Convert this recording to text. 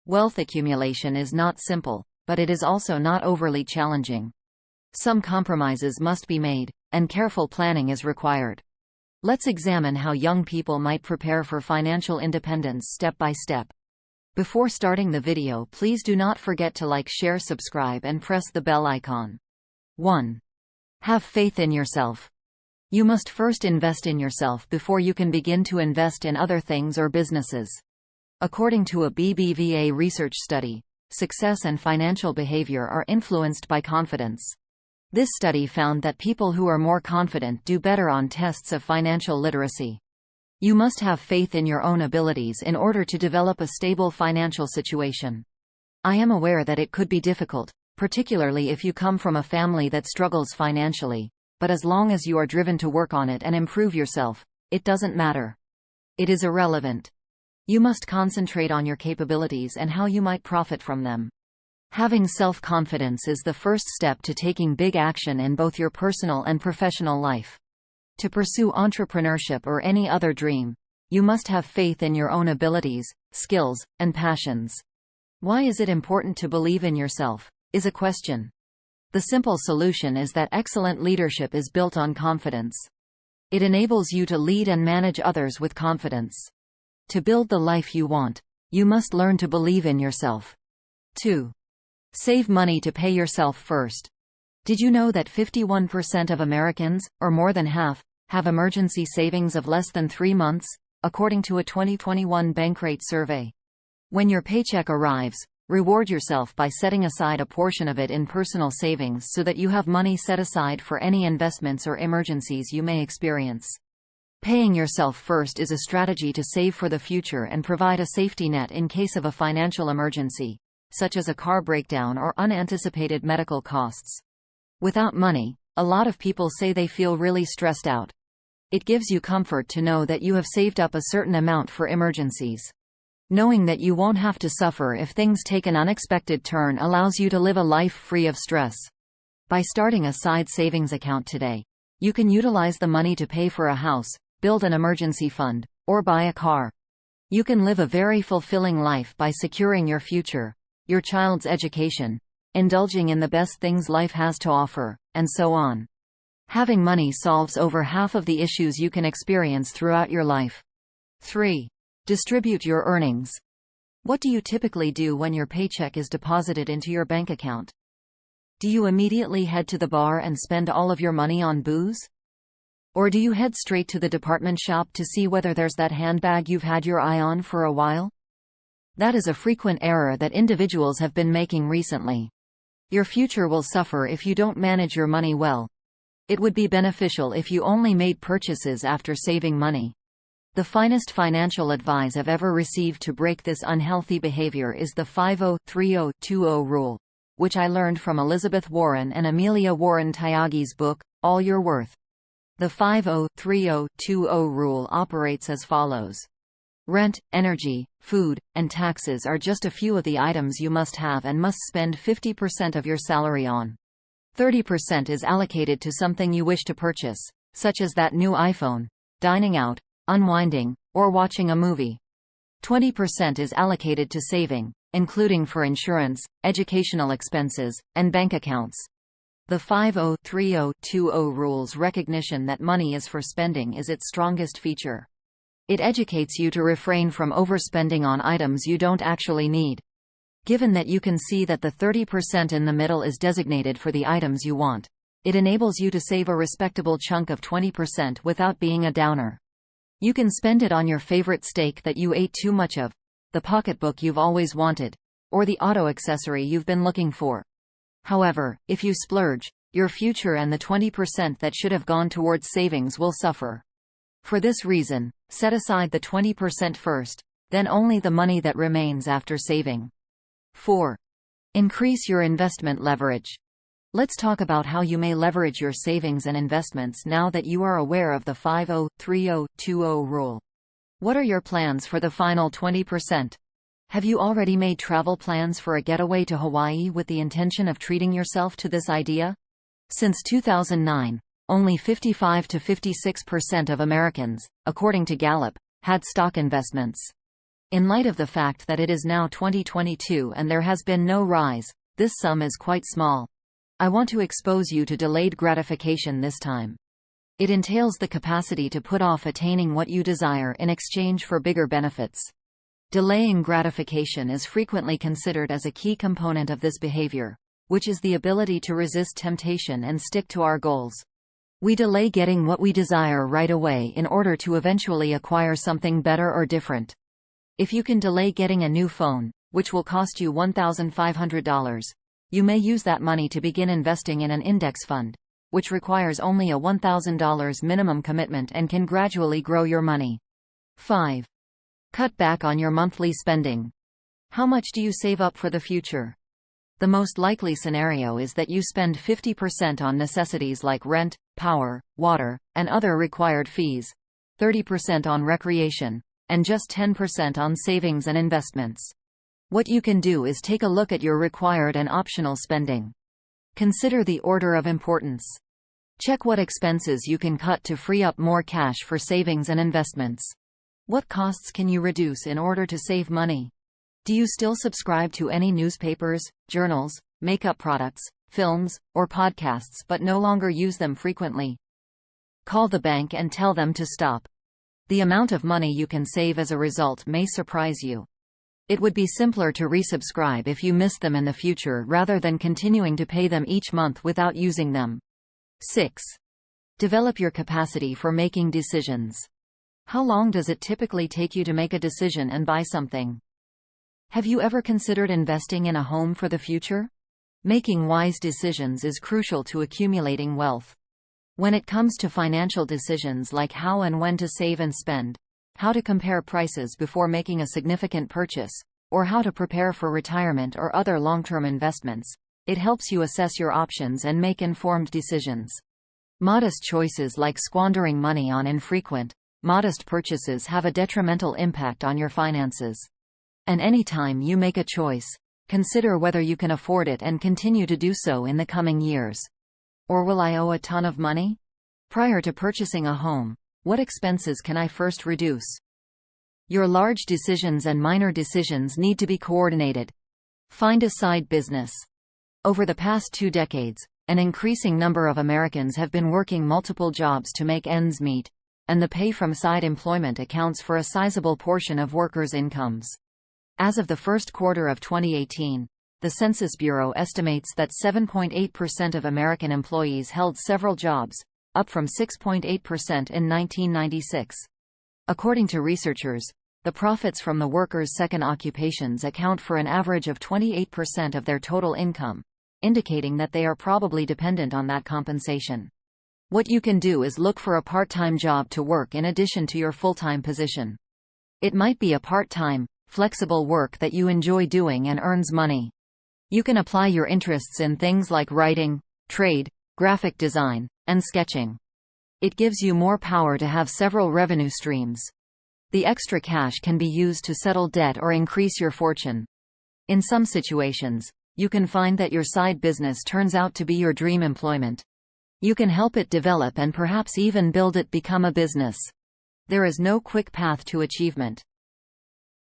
Wealth accumulation is not simple, but it is also not overly challenging. Some compromises must be made, and careful planning is required. Let's examine how young people might prepare for financial independence step by step. Before starting the video, please do not forget to like, share, subscribe, and press the bell icon. 1. Have faith in yourself. You must first invest in yourself before you can begin to invest in other things or businesses. According to a BBVA research study, success and financial behavior are influenced by confidence. This study found that people who are more confident do better on tests of financial literacy. You must have faith in your own abilities in order to develop a stable financial situation. I am aware that it could be difficult, particularly if you come from a family that struggles financially, but as long as you are driven to work on it and improve yourself, it doesn't matter. It is irrelevant. You must concentrate on your capabilities and how you might profit from them. Having self-confidence is the first step to taking big action in both your personal and professional life. To pursue entrepreneurship or any other dream, you must have faith in your own abilities, skills, and passions. Why is it important to believe in yourself, is a question. The simple solution is that excellent leadership is built on confidence. It enables you to lead and manage others with confidence. To build the life you want, you must learn to believe in yourself. 2. Save money to pay yourself first. Did you know that 51% of Americans, or more than half, have emergency savings of less than 3 months, according to a 2021 Bankrate survey? When your paycheck arrives, reward yourself by setting aside a portion of it in personal savings so that you have money set aside for any investments or emergencies you may experience. Paying yourself first is a strategy to save for the future and provide a safety net in case of a financial emergency, such as a car breakdown or unanticipated medical costs. Without money, a lot of people say they feel really stressed out. It gives you comfort to know that you have saved up a certain amount for emergencies. Knowing that you won't have to suffer if things take an unexpected turn allows you to live a life free of stress. By starting a side savings account today, you can utilize the money to pay for a house, build an emergency fund, or buy a car. You can live a very fulfilling life by securing your future, your child's education, indulging in the best things life has to offer, and so on. Having money solves over half of the issues you can experience throughout your life. 3. Distribute your earnings. What do you typically do when your paycheck is deposited into your bank account? Do you immediately head to the bar and spend all of your money on booze? Or do you head straight to the department shop to see whether there's that handbag you've had your eye on for a while? That is a frequent error that individuals have been making recently. Your future will suffer if you don't manage your money well. It would be beneficial if you only made purchases after saving money. The finest financial advice I've ever received to break this unhealthy behavior is the 50-30-20 rule, which I learned from Elizabeth Warren and Amelia Warren Tyagi book, All Your Worth. The 50-30-20 rule operates as follows. Rent, energy, food, and taxes are just a few of the items you must have and must spend 50% of your salary on. 30% is allocated to something you wish to purchase, such as that new iPhone, dining out, unwinding, or watching a movie. 20% is allocated to saving, including for insurance, educational expenses, and bank accounts. The 50-30-20 rule's recognition that money is for spending is its strongest feature. It educates you to refrain from overspending on items you don't actually need. Given that you can see that the 30% in the middle is designated for the items you want, it enables you to save a respectable chunk of 20% without being a downer. You can spend it on your favorite steak that you ate too much of, the pocketbook you've always wanted, or the auto accessory you've been looking for. However, if you splurge, your future and the 20% that should have gone towards savings will suffer. For this reason, set aside the 20% first, then only the money that remains after saving. 4. Increase your investment leverage. Let's talk about how you may leverage your savings and investments now that you are aware of the 50-30-20 rule. What are your plans for the final 20%? Have you already made travel plans for a getaway to Hawaii with the intention of treating yourself to this idea? Since 2009, only 55 to 56% of Americans, according to Gallup, had stock investments. In light of the fact that it is now 2022 and there has been no rise, this sum is quite small. I want to expose you to delayed gratification this time. It entails the capacity to put off attaining what you desire in exchange for bigger benefits. Delaying gratification is frequently considered as a key component of this behavior, which is the ability to resist temptation and stick to our goals. We delay getting what we desire right away in order to eventually acquire something better or different. If you can delay getting a new phone, which will cost you $1,500, you may use that money to begin investing in an index fund, which requires only a $1,000 minimum commitment and can gradually grow your money. 5. Cut back on your monthly spending. How much do you save up for the future? The most likely scenario is that you spend 50% on necessities like rent, power, water, and other required fees, 30% on recreation, and just 10% on savings and investments. What you can do is take a look at your required and optional spending. Consider the order of importance. Check what expenses you can cut to free up more cash for savings and investments. What costs can you reduce in order to save money? Do you still subscribe to any newspapers, journals, makeup products, films, or podcasts but no longer use them frequently? Call the bank and tell them to stop. The amount of money you can save as a result may surprise you. It would be simpler to resubscribe if you missed them in the future rather than continuing to pay them each month without using them. 6. Develop your capacity for making decisions. How long does it typically take you to make a decision and buy something? Have you ever considered investing in a home for the future? Making wise decisions is crucial to accumulating wealth. When it comes to financial decisions like how and when to save and spend, how to compare prices before making a significant purchase, or how to prepare for retirement or other long-term investments, it helps you assess your options and make informed decisions. Modest choices like squandering money on infrequent, modest purchases have a detrimental impact on your finances. And any time you make a choice, consider whether you can afford it and continue to do so in the coming years. Or will I owe a ton of money? Prior to purchasing a home, what expenses can I first reduce? Your large decisions and minor decisions need to be coordinated. Find a side business. Over the past 2 decades, an increasing number of Americans have been working multiple jobs to make ends meet, and the pay from side employment accounts for a sizable portion of workers' incomes. As of the first quarter of 2018, the Census Bureau estimates that 7.8% of American employees held several jobs, up from 6.8% in 1996. According to researchers, the profits from the workers' second occupations account for an average of 28% of their total income, indicating that they are probably dependent on that compensation. What you can do is look for a part-time job to work in addition to your full-time position. It might be a part-time, flexible work that you enjoy doing and earns money. You can apply your interests in things like writing, trade, graphic design, and sketching. It gives you more power to have several revenue streams. The extra cash can be used to settle debt or increase your fortune. In some situations, you can find that your side business turns out to be your dream employment. You can help it develop and perhaps even build it become a business. There is no quick path to achievement.